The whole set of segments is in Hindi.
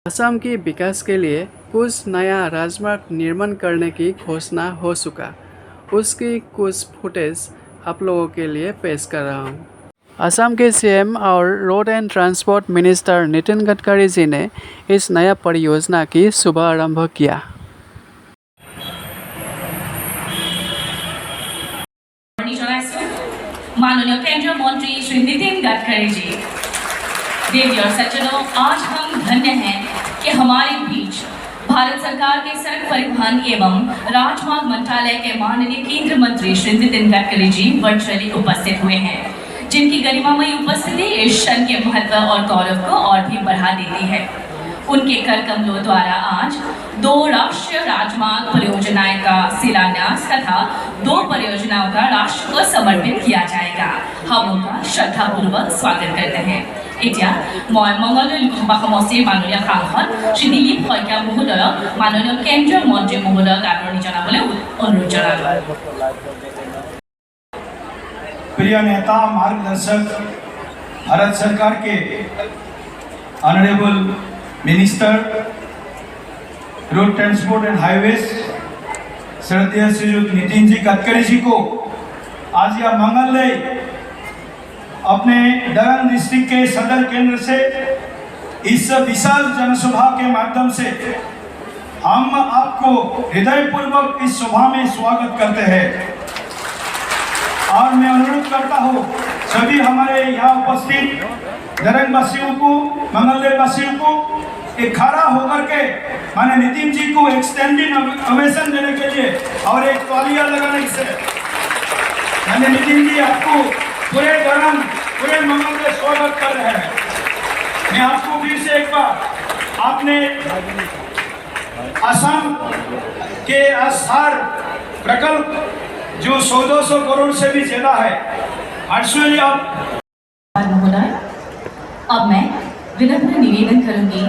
असम के विकास के लिए कुछ नया राजमार्ग निर्माण करने की घोषणा हो चुका। उसकी कुछ फुटेज आप लोगों के लिए पेश कर रहा हूँ। असम के सीएम और road and transport minister Nitin Gadkari ji ने इस नया परियोजना की शुभारंभ किया। माननीय केंद्रीय मंत्री श्री नितिन गडकरी जी, देवी और सज्जनों, आज हम धन्य हैं कि हमारे बीच भारत सरकार के सड़क परिवहन एवं राजमार्ग मंत्रालय के माननीय केंद्रीय मंत्री श्री नितिन गडकरी जी वर्चुअली उपस्थित हुए हैं, जिनकी गरिमामयी उपस्थिति इस क्षण के महत्व और गौरव को और भी बढ़ा देती है। उनके कर कमलों द्वारा आज 2 राष्ट्रीय राजमार्ग परियोजनाएं का शिलान्यास तथा 2 परियोजनाओं का राष्ट्र को समर्पित किया जाएगा। हम उनका श्रद्धापूर्वक स्वागत करते हैं। এতিয়া মই মংগলদৈ লোকসভা সমষ্টিৰ মাননীয় সাংসদ শ্ৰী দিলীপ শইকীয়া মহোদয়ক মাননীয় কেন্দ্ৰীয় মন্ত্ৰী মহোদয়ক আদৰণি জনাবলৈ অনুৰোধ জনালোঁ। प्रिय नेता मार्गदर्शक भारत सरकार के honourable minister road transport and highways श्रद्धेय श्रीयुक्त नितिन जी गडकरी जी को आज यह मंगलदय अपने दरंग डिस्ट्रिक्ट के सदर केंद्र से इस विशाल जनसभा के माध्यम से हम आपको हृदयपूर्वक इस सभा में स्वागत करते हैं और मैं अनुरोध करता हूँ सभी हमारे यहाँ उपस्थित दरंग वासियों को, मंगलदय वासियों को एक खड़ा होकर के माने नितिन जी को एक्सटेंडिंग ओवेशन देने के लिए और एक तालियां लगाने से माने नितिन जी आपको पूरे दरंग पूरे मंगलदय स्वागत कर रहे हैं। मैं आपको फिर से एक बार आपने असम के आसार प्रकल्प जो 100-200 करोड़ से भी ज्यादा है, एक्चुअली आप महोदय, अब मैं विनम्र निवेदन करूंगी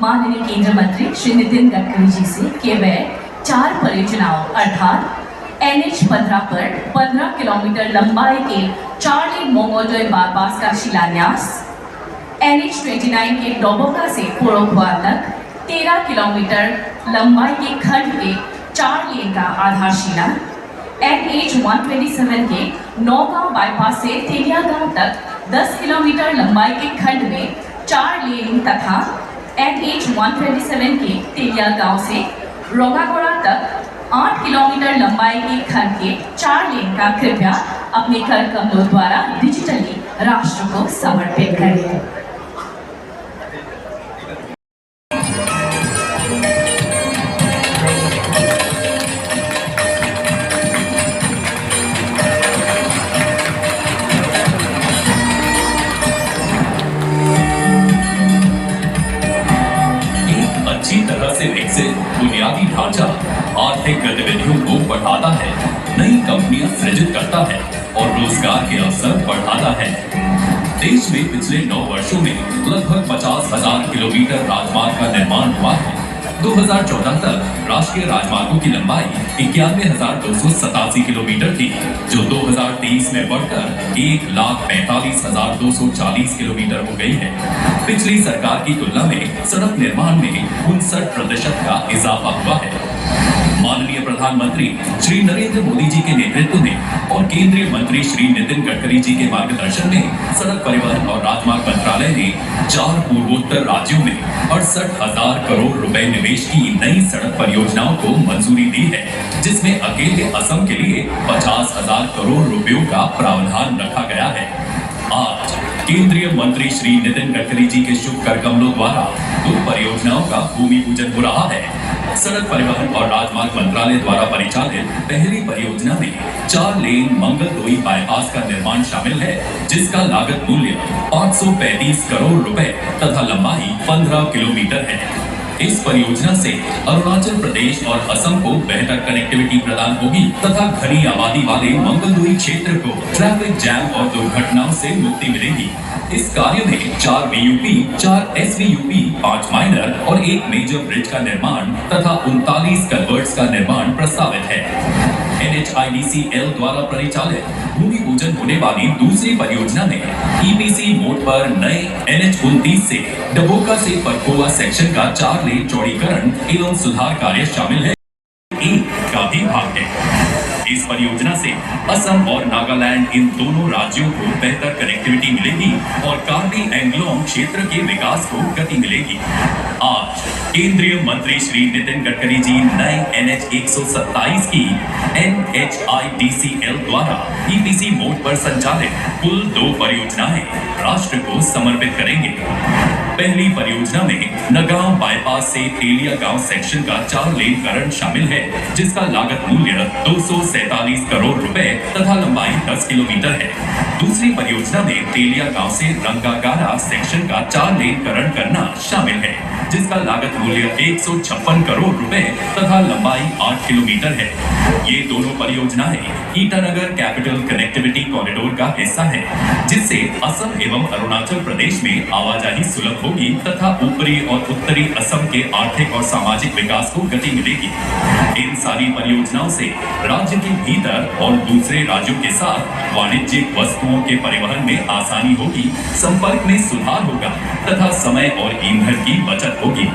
माननीय केंद्रीय मंत्री श्री नितिन गडकरी जी से कि वे 4 परियोजनाओं अर्थात NH 15 पर 15 किलोमीटर लंबाई के 4 लेन मंगलदৈ बाईपास का शिलान्यास, NH 29 के डोबोका से पोरोखुआ तक 13 किलोमीटर लंबाई के खंड के 4 लेन का आधारशिला, NH 127 के नौगांव बाईपास से तेलियागांव तक 10 किलोमीटर लंबाई के खंड में 4 लेन तथा NH 127 के तेलियागांव से रोंगागोड़ा तक 8 किलोमीटर लंबाई के खंड के 4 लेन का कृपया अपने कर कमलों द्वारा डिजिटली राष्ट्र को समर्पित करें। अच्छी तरह से विकसित बुनियादी ढांचा आर्थिक गतिविधियों को बढ़ाता है, नई कंपनियां सृजित करता है और रोजगार के अवसर बढ़ाता है। देश में पिछले 9 वर्षों में लगभग 50,000 किलोमीटर राजमार्ग का निर्माण हुआ है। 2014 तक राष्ट्रीय राजमार्गों की लंबाई 91,287 किलोमीटर थी, जो 2023 में बढ़कर 1,45,240 किलोमीटर हो गई है। पिछली सरकार की तुलना में सड़क निर्माण में 59% का इजाफा हुआ है। माननीय प्रधानमंत्री श्री नरेंद्र मोदी जी के नेतृत्व में और केंद्रीय मंत्री श्री नितिन गडकरी जी के मार्गदर्शन में सड़क परिवहन और राजमार्ग मंत्रालय ने 4 पूर्वोत्तर राज्यों में 68,000 करोड़ रुपए निवेश की नई सड़क परियोजनाओं को मंजूरी दी है, जिसमें अकेले असम के लिए 50,000 करोड़ रुपयों का प्रावधान रखा गया है। आज केंद्रीय मंत्री श्री नितिन गडकरी जी के शुभ कर कमलों द्वारा 2 परियोजनाओं का भूमि पूजन हो रहा है। सड़क परिवहन और राजमार्ग मंत्रालय द्वारा परिचालित पहली परियोजना में 4 लेन मंगलदोई बाईपास का निर्माण शामिल है, जिसका लागत मूल्य 535 करोड़ रुपए तथा लंबाई 15 किलोमीटर है। इस परियोजना से अरुणाचल प्रदेश और असम को बेहतर कनेक्टिविटी प्रदान होगी तथा घनी आबादी वाले मंगलदोई क्षेत्र को ट्रैफिक जैम और दुर्घटनाओं से मुक्ति मिलेगी। इस कार्य में 4 VUP, 4 SVUP, 5 माइनर और 1 मेजर ब्रिज का निर्माण तथा 39 कलवर्ट्स का निर्माण प्रस्तावित है। NHIDCL द्वारा परिचालित भूमि पूजन होने वाली दूसरी परियोजना में EPC मोड पर नए NH-29 से डबोका से परकोवा सेक्शन का 4 लेन चौड़ीकरण एवं सुधार कार्य शामिल है। एक का भी भाग है। इस परियोजना से असम और नागालैंड इन दोनों राज्यों को बेहतर कनेक्टिविटी मिलेगी और कार्बी एंग्लोंग क्षेत्र के विकास को गति मिलेगी। आज केंद्रीय मंत्री श्री नितिन गडकरी जी नए NH-127 की NHIDCL द्वारा EPC मोड पर संचालित कुल 2 परियोजनाएं राष्ट्र को समर्पित करेंगे। पहली परियोजना में नगांव बाईपास से तेलिया गांव सेक्शन का 4 लेनकरण शामिल है, जिसका लागत मूल्य 247 करोड़ रुपए तथा लंबाई 10 किलोमीटर है। दूसरी परियोजना में तेलिया गांव से रंगागारा सेक्शन का 4 लेनकरण करना शामिल है, जिसका लागत मूल्य 156 करोड़ रुपए तथा लंबाई 8 किलोमीटर है। ये दोनों परियोजनाएं ईटानगर कैपिटल कनेक्टिविटी कॉरिडोर का हिस्सा है, जिससे असम एवं अरुणाचल प्रदेश में आवाजाही सुलभ होगी तथा ऊपरी और उत्तरी असम के आर्थिक और सामाजिक विकास को गति मिलेगी। इन सारी परियोजनाओं से राज्य के भीतर और दूसरे राज्यों के साथ वाणिज्यिक वस्तुओं के परिवहन में आसानी होगी, संपर्क में सुधार होगा तथा समय और ईंधन की बचत होगी।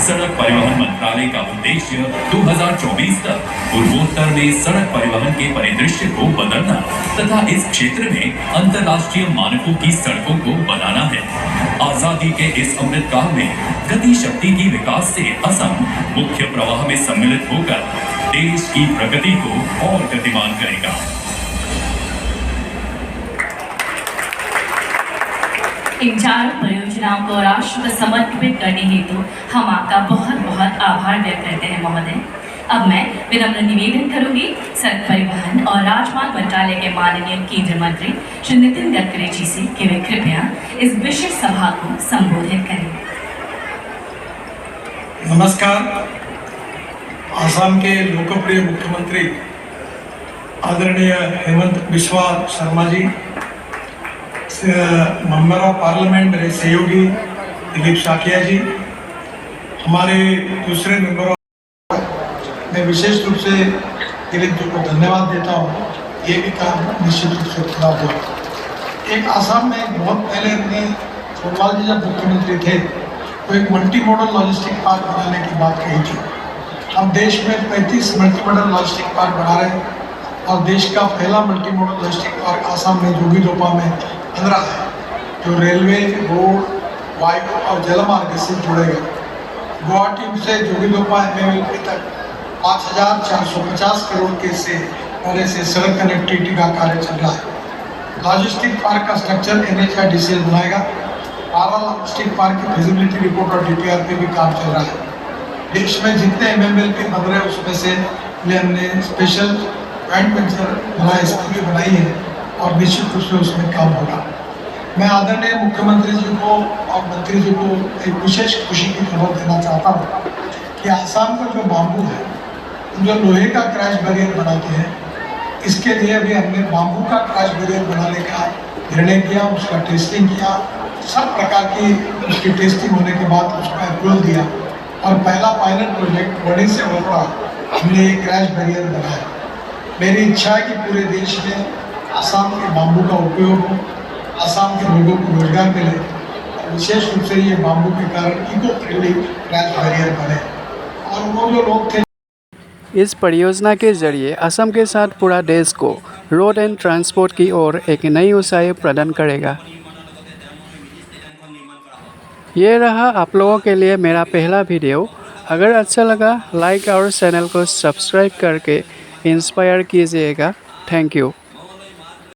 सड़क परिवहन मंत्रालय का उद्देश्य 2024 तक पूर्वोत्तर में सड़क परिवहन के परिदृश्य को बदलना तथा इस क्षेत्र में अंतर्राष्ट्रीय मानकों की सड़कों को बनाना है। आजादी के इस अमृत काल में गति शक्ति की विकास से असम मुख्य प्रवाह में सम्मिलित होकर देश की प्रगति को और गतिमान करेगा। इन 4 परियोजनाओं को राष्ट्र को समर्पित करने हेतु हम आपका बहुत बहुत आभार व्यक्त करते हैं महोदय। अब मैं विनम्र निवेदन करूंगी सड़क परिवहन और राजमार्ग मंत्रालय के माननीय केंद्रीय मंत्री श्री नितिन गडकरी जी से कि वे कृपया इस विशेष सभा को संबोधित करें। नमस्कार। असम के लोकप्रिय मुख्यमंत्री आदरणीय Hemant Biswa Sharma ji, member of parliament मेरे सहयोगी दिलीप शाकिया जी, हमारे दूसरे मेंबर, मैं विशेष रूप से दिलीप जी को धन्यवाद देता हूँ। ये भी काम निश्चित रूप से पूरा हुआ। एक आसाम में बहुत पहले अपने सोनवाल जी जब मुख्यमंत्री थे तो एक मल्टी मॉडल लॉजिस्टिक पार्क बनाने की बात कही थी। हम देश में 35 मल्टी मॉडल लॉजिस्टिक पार्क बना रहे हैं और देश का पहला multi modal logistic park Assam में जोगीघोपा में बन रहा है, जो रेलवे, रोड, वायु और जलमार्ग से जुड़ेगा। गुवाहाटी से जोगीघोपा MMLP तक 5,450 करोड़ के से पहले से सड़क कनेक्टिविटी का कार्य चल रहा है। लॉजिस्टिक पार्क का स्ट्रक्चर NHIDCL बनाएगा। 12 लॉजिस्टिक पार्क की फिजिबिलिटी रिपोर्ट और DPR पे भी काम चल रहा है। देश में जितने MMLP बन रहे हैं उसमें से हमने स्पेशल जॉइंट वेंचर बनाई बनाई है और निश्चित रूप से उसमें काम होगा। मैं आदरणीय मुख्यमंत्री जी को और मंत्री जी को एक विशेष खुशी की खबर देना चाहता हूँ कि आसाम का जो बाम्बू है, जो लोहे का क्रैश बैरियर बनाते हैं, इसके लिए भी हमने बाम्बू का क्रैश बैरियर बनाने का निर्णय किया, उसका टेस्टिंग किया, सब प्रकार की उसकी टेस्टिंग होने के बाद उसका अप्रूवल दिया और पहला पायलट प्रोजेक्ट बड़े से बड़ा हमने ये क्रैश बैरियर बनाया। मेरी इच्छा है कि पूरे देश में आसाम के बाम्बू का उपयोग हो, आसाम के लोगों को रोजगार मिले और विशेष रूप से ये बाम्बू के कारण इको फ्रेंडली क्रैश बैरियर बने। और वो जो लोग थे, इस परियोजना के जरिए असम के साथ पूरा देश को रोड एंड ट्रांसपोर्ट की ओर एक नई ऊंचाई प्रदान करेगा। ये रहा आप लोगों के लिए मेरा पहला वीडियो। अगर अच्छा लगा लाइक और चैनल को सब्सक्राइब करके इंस्पायर कीजिएगा। Thank you.